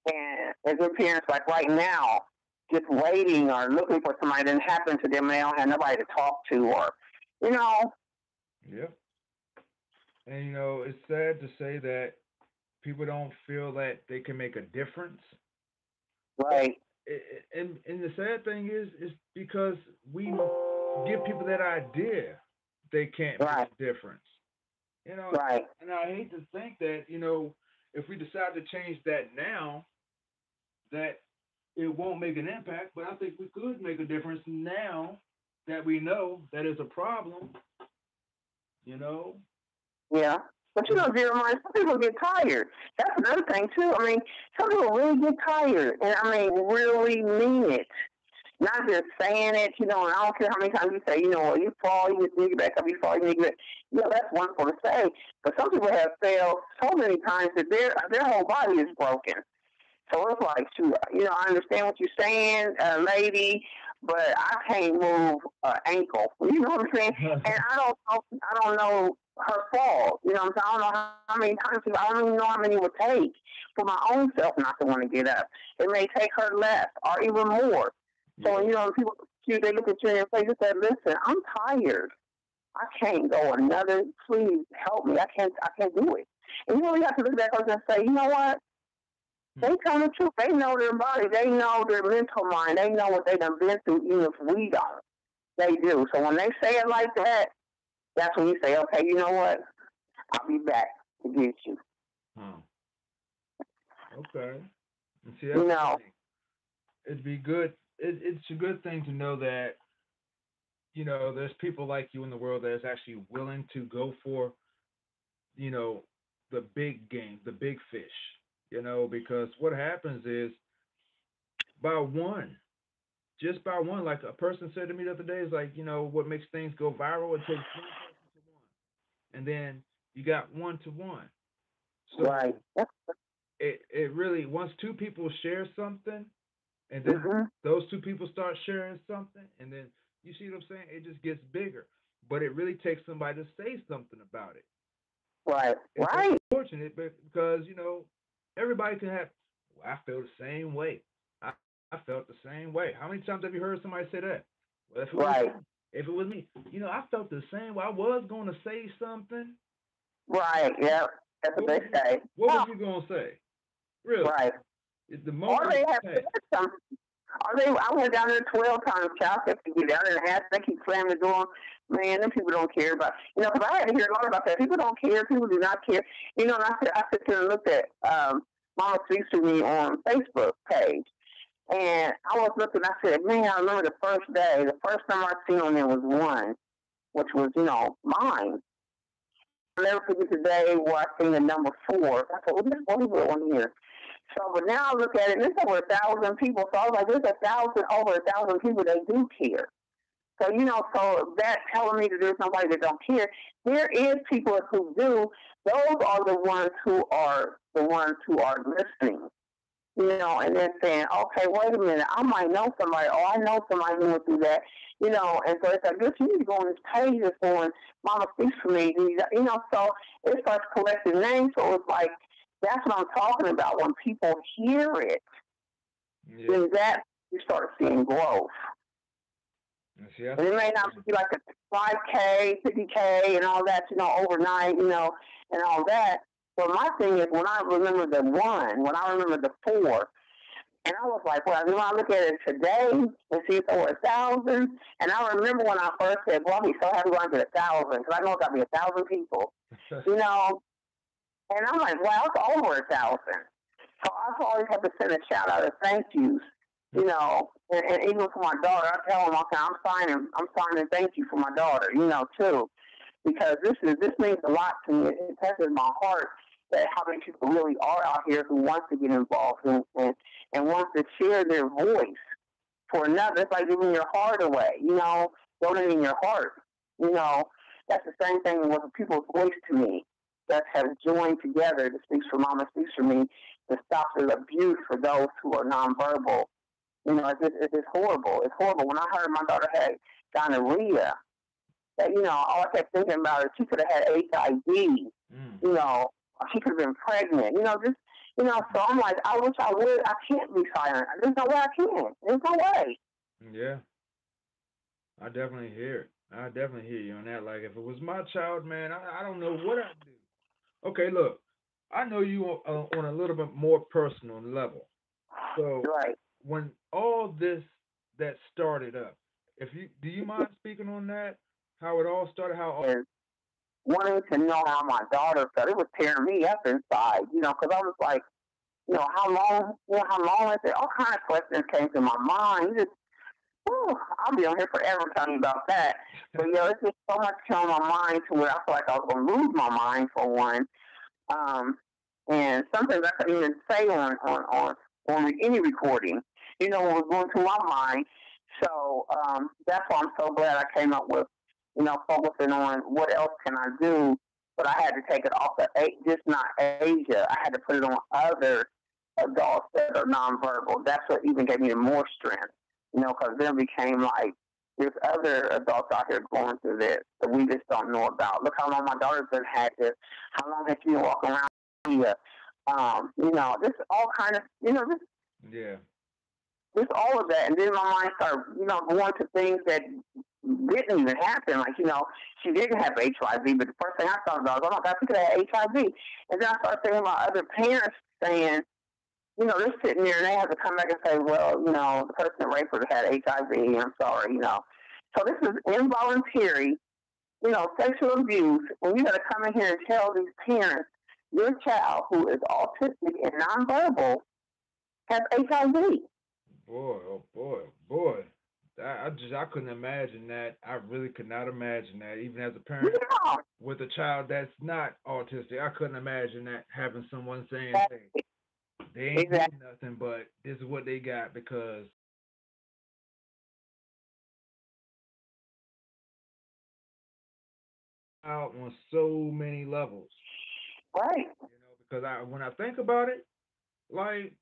And as their parents, like right now, just waiting or looking for somebody that happened to them, and they don't have nobody to talk to, or you know, Yeah. And it's sad to say that people don't feel that they can make a difference. But right, and the sad thing is because we give people that idea they can't make right, a difference. You know, right. and I hate to think that if we decide to change that now, that it won't make an impact. But I think we could make a difference now that we know that is a problem. You know, Yeah. But you and know, Jeremiah, some people get tired. That's another thing too. I mean, some people really get tired, and I mean, really mean it. Not just saying it, you know, and I don't care how many times you say, you know, well, you fall, you need to get back up, you fall, you need to get back. You know, that's wonderful to say. But some people have failed so many times that their whole body is broken. So it's like, shoot, you know, I understand what you're saying, lady, but I can't move an ankle. You know what I'm saying? And I don't know her fault. You know what I'm saying? I don't know how many times, I don't even know how many it would take for my own self not to want to get up. It may take her less or even more. So, yeah, you know, people, they look at you in your face and say, listen, I'm tired. I can't go another, please help me. I can't do it. And you really have to look at that person and say, you know what? They hmm, tell the truth. They know their body. They know their mental mind. They know what they done been through, even if we don't. They do. So when they say it like that, that's when you say, okay, you know what? I'll be back to get you. huh, okay. And see, You that's the know, thing. It'd be good. It's a good thing to know that there's people like you in the world that is actually willing to go for you know the big game, the big fish. Because what happens is by one, just by one, like a person said to me the other day, is like what makes things go viral. It takes one person to one, and then you got one to one. right. So it really once two people share something, and then Mm-hmm. those two people start sharing something, and then you see what I'm saying? It just gets bigger. But it really takes somebody to say something about it. Right. It's Right. unfortunate because everybody can have. Well, I feel the same way. I felt the same way. How many times have you heard somebody say that? Well, Right. if it was me, I felt the same way. I was going to say something. Right. Yeah. That's what What they was you? say. What Oh, was you going to say? Really? right. The Or moment they is have said passed. something. I went down there 12 times. Child kept to get down there and ask. They keep slamming the door. Man, them people don't care about. You know, because I had to hear a lot about that. People don't care. People do not care. You know, and I sit there and looked at Mama Speaks to Me on Facebook page, and I was looking. I said, man, I remember the first day. The first time I seen on there was one, which was mine. I'll never forget the day where I seen the number four. I said, well, this one good one here. So, but now I look at it, and there's over 1,000 people. So I was like, there's over 1,000 people that do care. So, so that telling me that there's nobody that don't care. There is people who do. Those are the ones who are listening. And then saying, okay, wait a minute, I might know somebody, or I know somebody who went through that, and so it's like, good, you need to go on this page that's going, Mama Speaks for Me, so it starts collecting names, so it's like, that's what I'm talking about. When people hear it, Yeah. then that you start seeing growth. And see, that's And it the may not thing. be like a 5K, 50K, and all that, overnight, and all that. But my thing is, when I remember the one, when I remember the four, and I was like, well, I look at it today and see it's over 1,000. And I remember when I first said, well, I'll be so happy when I get 1,000, because I know it's got to be 1,000 people, you know. And I'm like, wow, it's over 1,000. So I always have to send a shout out of thank yous, and even for my daughter, I tell them, okay, I'm signing thank you for my daughter, too, because this means a lot to me. It touches my heart that how many people really are out here who want to get involved and want to share their voice for another. It's like giving your heart away, donating your heart. You know, that's the same thing with people's voice to me that have joined together to Speaks for Mama, Speaks for Me, to stop the abuse for those who are nonverbal. It's horrible. It's horrible. When I heard my daughter had gonorrhea, that, all I kept thinking about is she could have had HIV, Mm. or she could have been pregnant, just, So I'm like, I wish I would. I can't be silent. There's no way I can. There's no way. Yeah, I definitely hear it. I definitely hear you on that. Like, if it was my child, man, I don't know what I'd do. Okay, look, I know you on a little bit more personal level. So, Right. when all this that started up, if you do you mind speaking on that? How it all started? How all, And wanting to know how my daughter felt, it was tearing me up inside, because I was like, how long is it? All kind of questions came to my mind. Whew, I'll be on here forever telling you about that. But it's just so much on my mind to where I feel like I was going to lose my mind for one. Um, and some things I couldn't even say on any recording. What was going through my mind. So that's why I'm so glad I came up with, focusing on what else can I do. But I had to take it off of just not Asia. I had to put it on other adults that are nonverbal. That's what even gave me more strength. Because then it became like there's other adults out here going through this that we just don't know about. Look how long my daughter's been had this. How long has she been walking around here? This all kind of, yeah, this all of that. And then my mind started, going to things that didn't even happen. Like, she didn't have HIV, but the first thing I thought about was, oh my God, she could have HIV. And then I started thinking about other parents saying, they're sitting there and they have to come back and say, well, the person that raped her had HIV. I'm sorry. So this is involuntary, sexual abuse. And you got to come in here and tell these parents your child who is autistic and nonverbal has HIV. boy, oh boy, oh boy. I couldn't imagine that. I really could not imagine that. Even as a parent Yeah, with a child that's not autistic, I couldn't imagine that having someone saying, "Hey, exactly. they ain't Exactly. getting nothing, but this is what they got because out on so many levels." Right. Because when I think about it, like,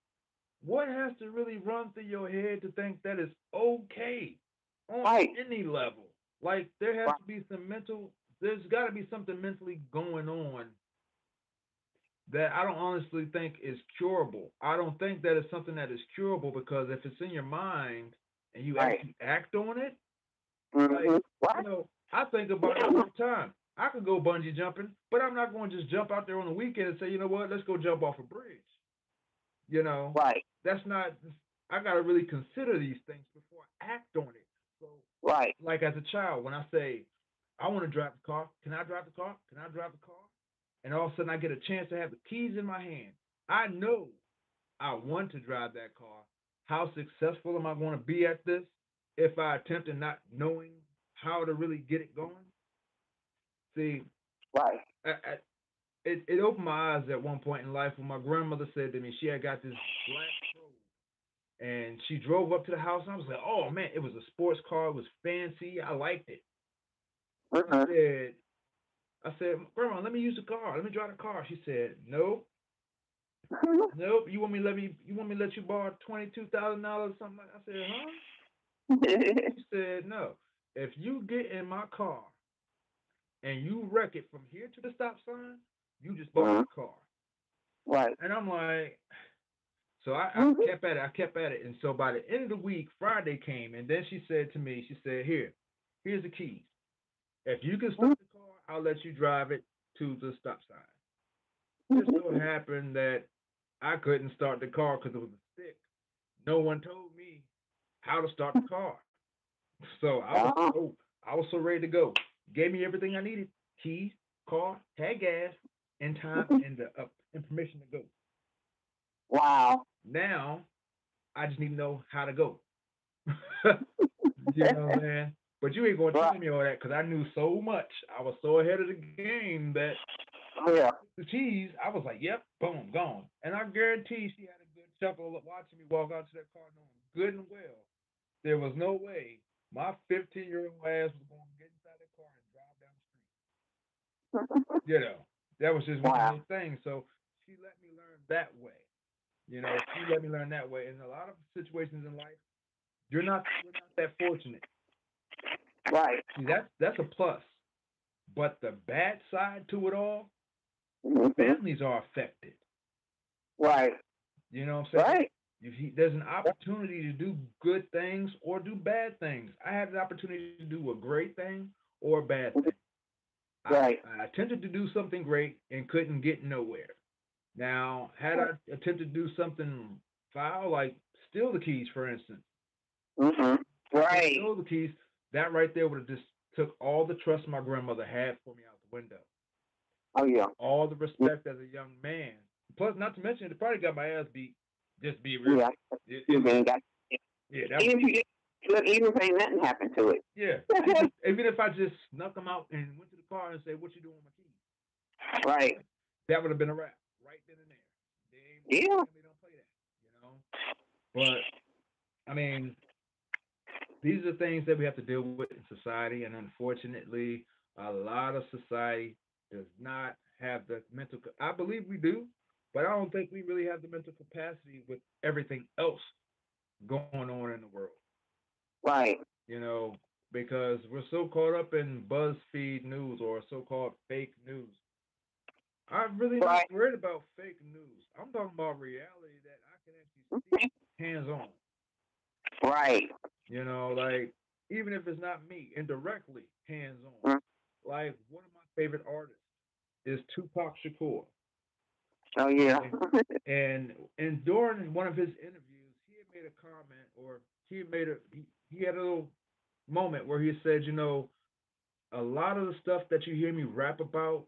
what has to really run through your head to think that is okay on Right. any level? Like, there has Right. to be some mental. There's got to be something mentally going on that I don't honestly think is curable. I don't think that is something that is curable because if it's in your mind and you Right. actually act on it, like, Mm-hmm. Right. I think about it all the time. I could go bungee jumping, but I'm not going to just jump out there on the weekend and say, you know what, let's go jump off a bridge. You know, Right. that's not. I got to really consider these things before I act on it. So, Right. like as a child, when I say I want to drive the car, can I drive the car? Can I drive the car? And all of a sudden, I get a chance to have the keys in my hand. I know I want to drive that car. How successful am I going to be at this if I attempt and not knowing how to really get it going? See, Right. it opened my eyes at one point in life when my grandmother said to me she had got this black and she drove up to the house and I was like, oh man, it was a sports car, it was fancy, I liked it. I Mm-hmm. said, Grandma, let me use the car, let me drive the car. She said, nope, nope. You want me to let you borrow $22,000 something like that? I said, huh? She said, no. If you get in my car and you wreck it from here to the stop sign, you just bought Mm-hmm. my car. Right. And I'm like, so I Mm-hmm. kept at it, I kept at it. And so by the end of the week, Friday came, and then she said to me, she said, here's the keys. If you can start the car, I'll let you drive it to the stop sign. Just so happened that I couldn't start the car because it was a stick. No one told me how to start the car. So Uh-huh. I was so ready to go. Gave me everything I needed: keys, car, had gas, and time, and permission to go. Wow. Now I just need to know how to go. You know what I'm saying? But you ain't gonna Right. tell me all that because I knew so much. I was so ahead of the game that Yeah. the cheese, I was like, yep, boom, gone. And I guarantee she had a good chuckle watching me walk out to that car, knowing good and well there was no way my 15-year-old ass was going to get inside that car and drive down the street. That was just one of Wow. those things. So she let me learn that way. She let me learn that way. In a lot of situations in life, we're not that fortunate. Right. See, that's a plus. But the bad side to it all, Mm-hmm. families are affected. Right. You know what I'm saying? Right. There's an opportunity to do good things or do bad things. I had the opportunity to do a great thing or a bad thing. I, Right. I attempted to do something great and couldn't get nowhere. Now, had I attempted to do something foul, like steal the keys, for instance, Mhm. I could have Right. stole the keys. That right there would have just took all the trust my grandmother had for me out the window. Oh yeah. All the respect as a young man. Plus, not to mention, it probably got my ass beat. Just be real. Yeah. You Would. been got. Yeah, that would. Even if you look, even if ain't nothing happened to it. Yeah, and just even if I just snuck them out and went to the car and said, "What you doing with my keys?" Right. That would have been a wrap right then and there. My Yeah. family don't play that, you know. But I mean, these are things that we have to deal with in society, and unfortunately, a lot of society does not have the mental. I believe we do, but I don't think we really have the mental capacity with everything else going on in the world. Right. You know, because we're so caught up in BuzzFeed news or so-called fake news. I'm really not Right. worried about fake news. I'm talking about reality that I can actually see hands on. Right. You know, like even if it's not me, indirectly hands on. Mm. Like one of my favorite artists is Tupac Shakur, Oh yeah. and and during one of his interviews, he had made a comment, or he had made a he had a little moment where he said, you know, a lot of the stuff that you hear me rap about,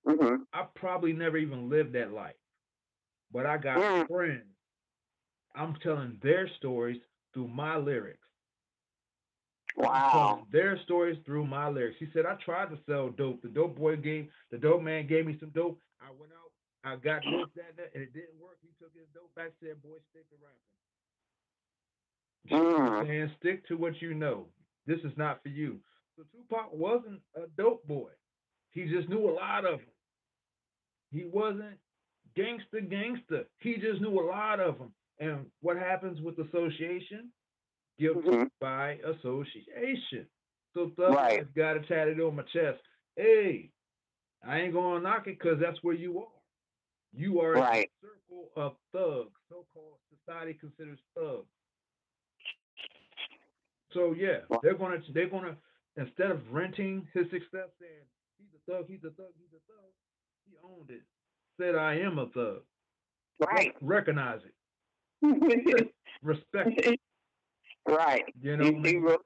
Mhm. I probably never even lived that life, but I got Mm. friends. I'm telling their stories through my lyrics. I'm Wow. telling their stories through my lyrics. He said, I tried to sell dope. The dope man gave me some dope. I went out, I got this, that, and it didn't work. He took his dope back, said, boy, stick to rapping. You know what I'm Mm. saying? Stick to what you know. This is not for you. So Tupac wasn't a dope boy. He just knew a lot of them. He wasn't gangster. He just knew a lot of them. And what happens with association? Guilty Mhm. by association. So Thug Right. Life got it tatted on my chest. Hey, I ain't gonna knock it because that's where you are. You are in the Right. circle of thugs, so-called society considers thugs. So yeah, they're gonna instead of renting his success, saying he's a thug, he owned it. Said I am a thug. Right. Recognize it. Respect it. Right. You know You what I see, mean?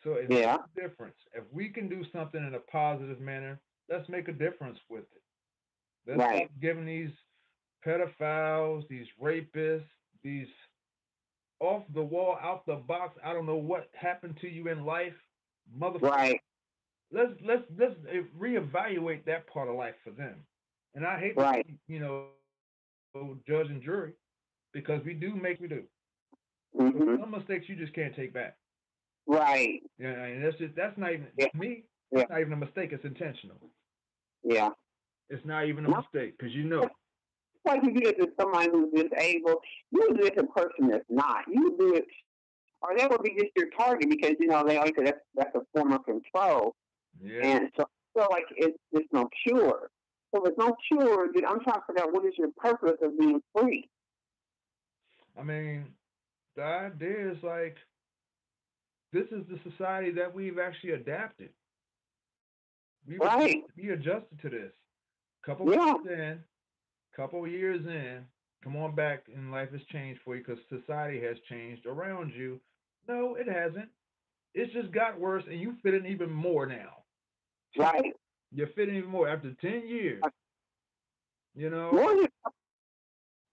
So it's yeah. a difference. If we can do something in a positive manner, let's make a difference with it. Let's Right. stop giving these pedophiles, these rapists, these off the wall, out the box. I don't know what happened to you in life, motherfucker. Right. Let's reevaluate that part of life for them. And I hate to Right. be, judge and jury because we do make mistakes. But some Mhm. mistakes you just can't take back. Right. Yeah, and that's not even Yeah. to me. Yeah. It's not even a mistake. It's intentional. Yeah. It's not even a No. mistake because you It's know. like you do it to somebody who's disabled. You do it to a person that's not. You do it, or that would be just your target because they always say that's a form of control. Yeah, And so like it's no cure. So if it's no cure, then I'm trying to figure out what is your purpose of being free. I mean, the idea is like this is the society that we've actually adapted. Right. We adjusted to this. Couple Yeah. months in, couple years in, come on back and life has changed for you because society has changed around you. No, it hasn't. It's just got worse, and you fit in even more now. Right. You're fitting even more after 10 years. You know, More than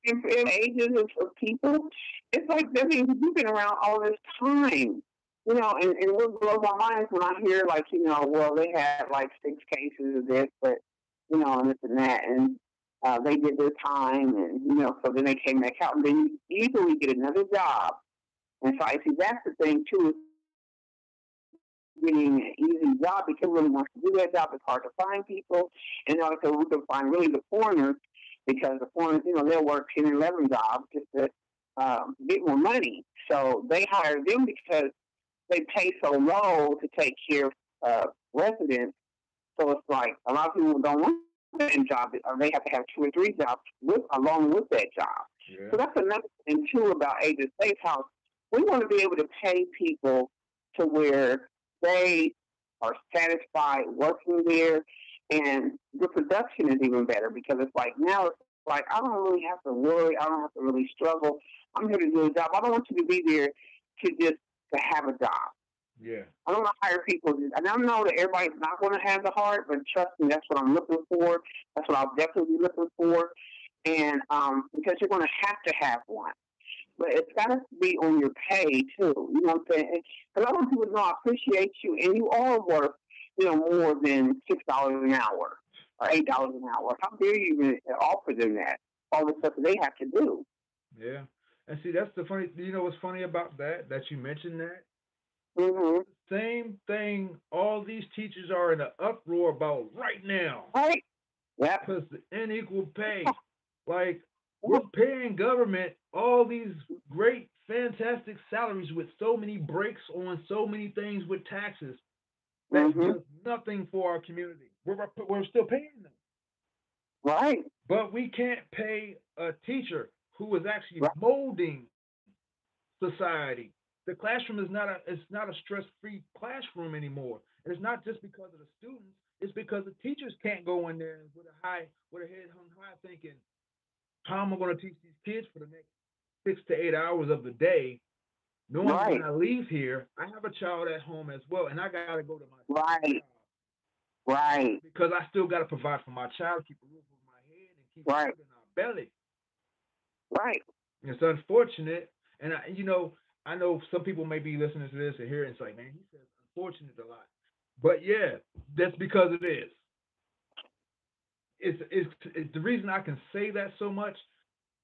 in ages of people, it's like that means you've been around all this time. And what blows my mind is when I hear like, well, they had like 6 cases of this, but and this and that, and they did their time, and so then they came back out, and then you easily get another job. And so I see that's the thing too, is getting an easy job because really wants to do that job. It's hard to find people, and also we can find really the foreigners because the foreigners, they'll work 10 and 11 jobs just to get more money. So they hire them because they pay so low to take care of residents. So it's like a lot of people don't want and job, or they have to have two or three jobs along with that job. Yeah. So that's another thing too about Agent Safe House. We want to be able to pay people to where they are satisfied working there, and the production is even better because it's like now it's like I don't really have to worry, I don't have to really struggle. I'm here to do a job. I don't want you to be there to just to have a job. Yeah. I don't want to hire people, and I know that everybody's not going to have the heart, but trust me, that's what I'm looking for. That's what I'll definitely be looking for, and because you're going to have one, but it's got to be on your pay too. You know what I'm saying? Because I want people to know I appreciate you, and you are worth more than $6 an hour or $8 an hour. How dare you even offer them that? All the stuff that they have to do. Yeah. And see, that's the funny. You know what's funny about that? That you mentioned that. Mm-hmm. Same thing. All these teachers are in an uproar about right now Right? Yep. because the unequal pay. Like we're paying government all these great, fantastic salaries with so many breaks on so many things with taxes that Mm-hmm. does nothing for our community. We're still paying them, Right. but we can't pay a teacher who is actually Right. molding society. The classroom is not a stress free classroom anymore. And it's not just because of the students. It's because the teachers can't go in there with a head hung high thinking, how am I going to teach these kids for the next 6 to 8 hours of the day, knowing when Right. I leave here, I have a child at home as well, and I got to go to my second Right. job Right. because I still got to provide for my child, keep a roof over my head, and keep Right. food in our belly. Right. It's unfortunate, and I know some people may be listening to this and hear it and say, "Man, he says unfortunate a lot," but yeah, that's because it is. It's the reason I can say that so much.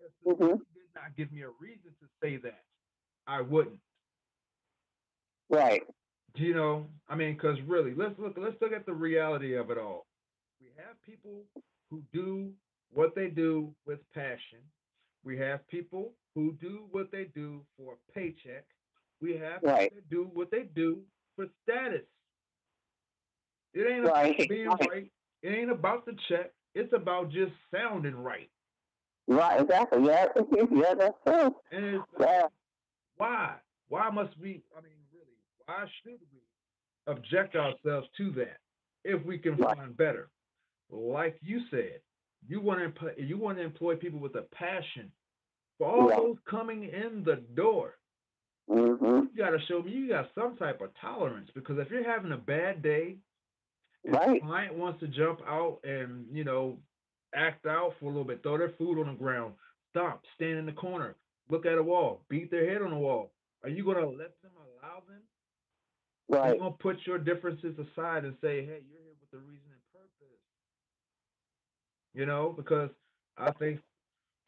If the Mm-hmm. school did not give me a reason to say that, I wouldn't. Right. I mean, because really, let's look at the reality of it all. We have people who do what they do with passion. We have people who do what they do for a paycheck. We have people Right. that do what they do for status. It ain't about Right. being right. It ain't about the check. It's about just sounding right. Right. Exactly. Yeah. Yeah. That's true. And it's Yeah. why? Why must we? I mean, really, why should we object ourselves to that if we can Right. find better? Like you said, you want to employ people with a passion for all Yeah. those coming in the door. Mm-hmm. You got to show me you got some type of tolerance because if you're having a bad day and a Right. client wants to jump out and act out for a little bit, throw their food on the ground, stop, stand in the corner, look at a wall, beat their head on the wall. Are you going to let them allow them? Are you Right. going to put your differences aside and say, hey, you're here with the reason and purpose? Because I think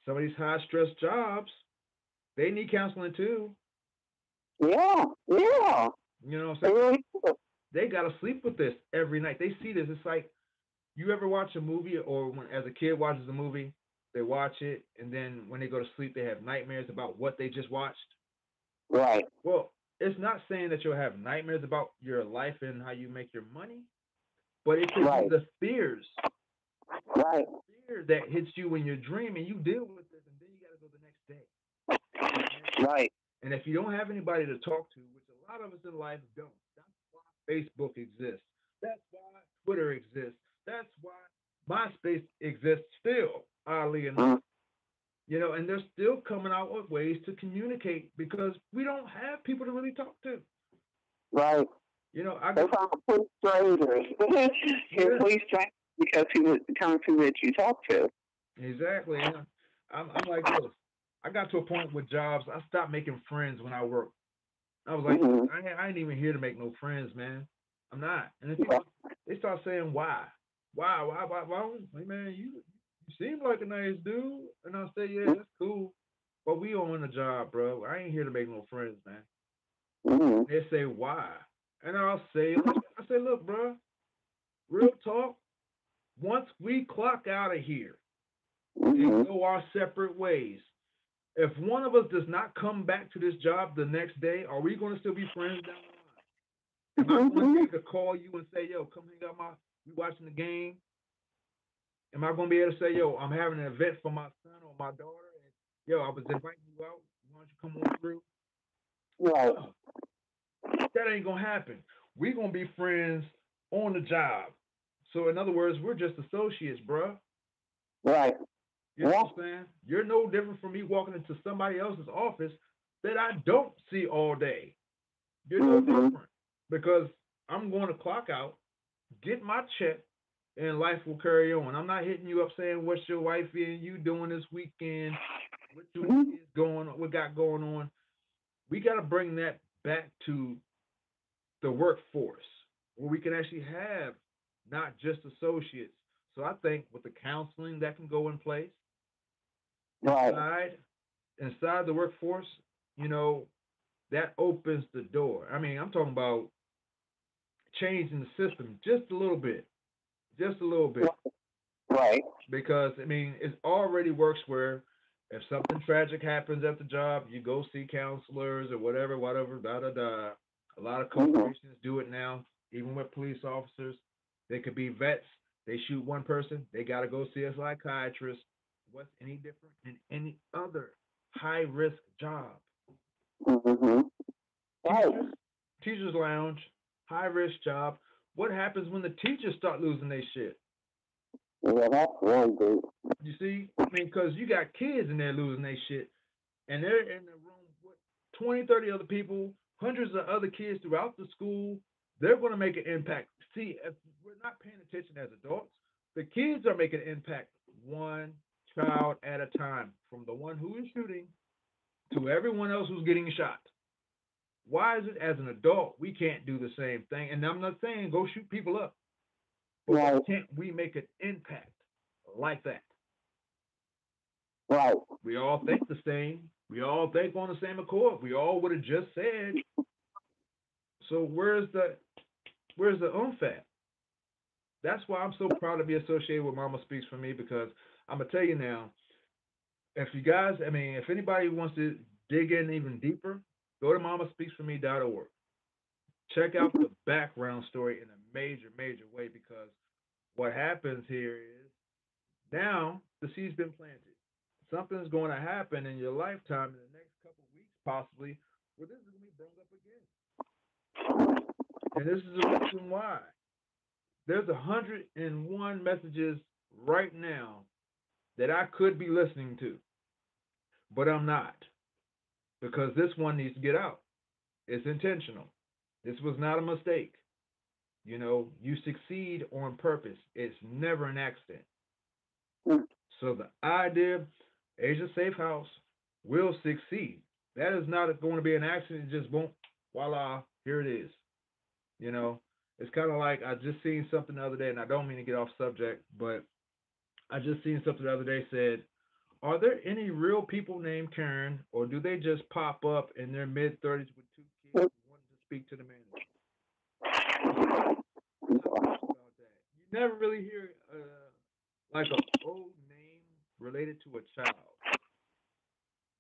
some of these high stress jobs, they need counseling too. Yeah. Yeah. You know what I'm They saying? really do. They got to sleep with this every night. They see this. It's like you ever watch a movie or when as a kid watches a movie, they watch it and then when they go to sleep they have nightmares about what they just watched. Right. Well, it's not saying that you'll have nightmares about your life and how you make your money, but it could be Right. the fears. It could be Right. the fear that hits you when you're dreaming. You deal with it, and then you got to go the next day. Right. And if you don't have anybody to talk to, which a lot of us in life don't, that's why Facebook exists. That's why Twitter exists. That's why MySpace exists still, oddly enough. Mm. And they're still coming out with ways to communicate because we don't have people to really talk to. Right. I They got, found police strangers. You're yeah, police strangers because people come to that you talk to. exactly. And I'm like this. I got to a point with jobs, I stopped making friends when I worked. I was like, look, Mm-hmm. I ain't even here to make no friends, man. I'm not. And then people, they start saying, why? Why? Like, man, you seem like a nice dude. And I say, yeah, that's cool. But we on the job, bro. I ain't here to make no friends, man. Mm-hmm. They say, why? And I'll say, I say, look, bro, real talk. Once we clock out of here and Mm-hmm. go our separate ways, if one of us does not come back to this job the next day, are we going to still be friends down the line? Am I going to be Mm-hmm. able to call you and say, yo, come hang out we watching the game? Am I gonna be able to say, yo, I'm having an event for my son or my daughter, and yo, I was inviting you out. Why don't you come on through? Right. No, that ain't gonna happen. We gonna be friends on the job. So in other words, we're just associates, bruh. Right. You know Yeah. what I'm saying? You're no different from me walking into somebody else's office that I don't see all day. You're no Mhm. different because I'm going to clock out, get my check, and life will carry on. I'm not hitting you up saying what's your wife and you doing this weekend, what you and the Mhm. kids going on, what got going on. We got to bring that back to the workforce where we can actually have not just associates. So I think with the counseling that can go in place Right. inside inside the workforce, you know, that opens the door. I mean, I'm talking about changing the system just a little bit, just a little bit, Right. because I mean, it already works where if something tragic happens at the job, you go see counselors or whatever, whatever, da da da. A lot of Mhm. corporations do it now, even with police officers. They could be vets. They shoot one person, they got to go see a psychiatrist. What's any different than any other high risk job? Mhm. Right. Teachers, teachers lounge, high risk job. What happens when the teachers start losing their shit? Yeah, that's really good. You see, I mean, because you got kids in there losing their shit, and they're in the room with 20, 30 other people, hundreds of other kids throughout the school. They're going to make an impact. See, if we're not paying attention as adults, the kids are making an impact one child at a time, from the one who is shooting to everyone else who's getting shot. Why is it as an adult we can't do the same thing? And I'm not saying go shoot people up, but why Right. can't we make an impact like that? Right. We all think the same. We all think on the same accord. We all would have just said. So where's the oomph at? That's why I'm so proud to be associated with Mama Speaks for Me, because I'm gonna tell you now, if you guys, I mean, if anybody wants to dig in even deeper, go to mamaspeaksforme.org. Check out the background story in a major, major way, because what happens here is now the seed's been planted. Something's going to happen in your lifetime in the next couple of weeks, possibly, where this is going to be brought up again. And this is the reason why. There's 101 messages right now that I could be listening to, but I'm not, because this one needs to get out. It's intentional. This was not a mistake. You know, you succeed on purpose. It's never an accident. Mm. So the idea, Asia Safe House will succeed. That is not going to be an accident. It just won't. Voila, here it is. You know, it's kind of like I just seen something the other day, and I don't mean to get off subject, but I just seen something the other day said, "Are there any real people named Karen, or do they just pop up in their mid 30s with two kids who wanted to speak to the manager?" I thought about that. You never really hear like an old name related to a child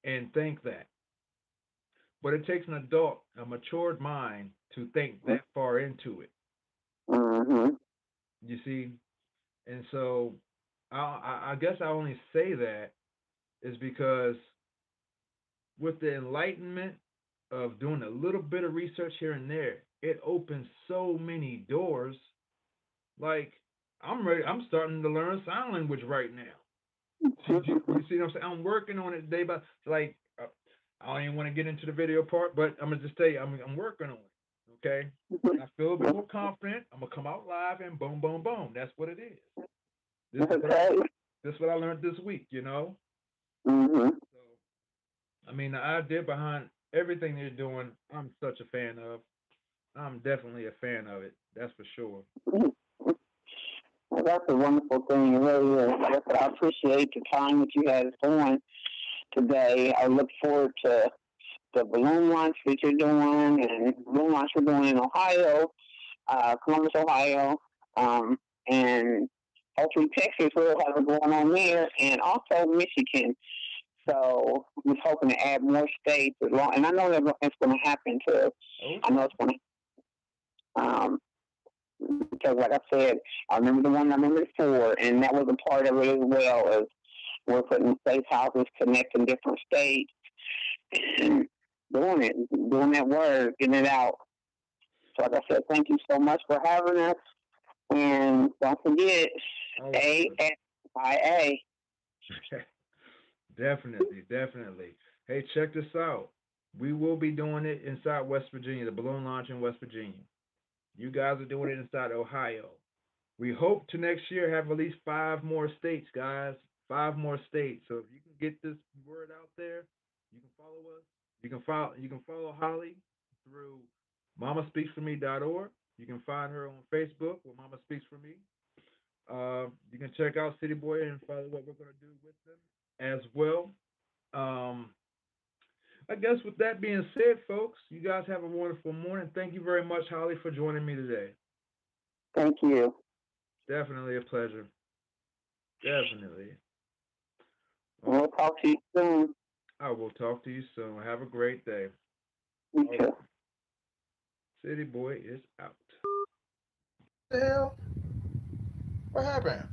and think that. But it takes an adult, a matured mind, to think that far into it. Mhm. You see, and so I guess I only say that is because with the enlightenment of doing a little bit of research here and there, it opens so many doors. Like I'm ready. I'm starting to learn sign language right now. You see what I'm saying? I'm working on it day by like. I don't even want to get into the video part, but I'm gonna just tell you, I'm working on it. Okay. When I feel a bit more confident, I'm gonna come out live and boom, boom, boom. That's what it is. This is what I Okay. this is what I learned this week. You know. Mhm. So I mean, the idea behind everything they're doing, I'm such a fan of. I'm definitely a fan of it. That's for sure. Well, that's a wonderful thing. It really is. I appreciate the time that you had on today. I look forward to the balloon launch that you're doing and balloon launch we're doing in Ohio, Columbus, Ohio, um, and hopefully Texas will have it going on there, and also Michigan. So I'm just hoping to add more states as long, and I know that it's going to happen too. Oh I yeah. know it's going to. because, like I said, I remember the one, I remember the four, and that was a part of it as well as we're putting safe houses, connecting different states, and doing it, doing that word, getting it out. So, like I said, thank you so much for having us, and don't forget Oh, ASIA. definitely, definitely. Hey, check this out. We will be doing it inside West Virginia, the balloon launch in West Virginia. You guys are doing it inside Ohio. We hope to next year have at least five more states, guys. Five more states. So if you can get this word out there, you can follow us. You can follow Holly through mammaspeaksforme.org. You can find her on Facebook with Mama Speaks for Me. You can check out City Boy and follow what we're going to do with them as well. Um, I guess with that being said, folks, you guys have a wonderful morning. Thank you very much, Holly, for joining me today. Thank you. Definitely a pleasure. Definitely. We'll Okay. talk to you soon. I will talk to you soon. Have a great day. You All too. right. City Boy is out. The hell? What happened?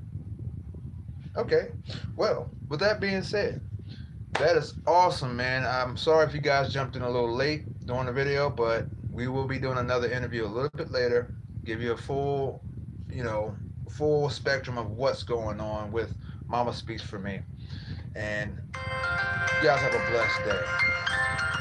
Okay. Well, with that being said, that is awesome, man. I'm sorry if you guys jumped in a little late during the video, but we will be doing another interview a little bit later. Give you a full, you know, full spectrum of what's going on with Mama Speaks for Me. And you guys have a blessed day.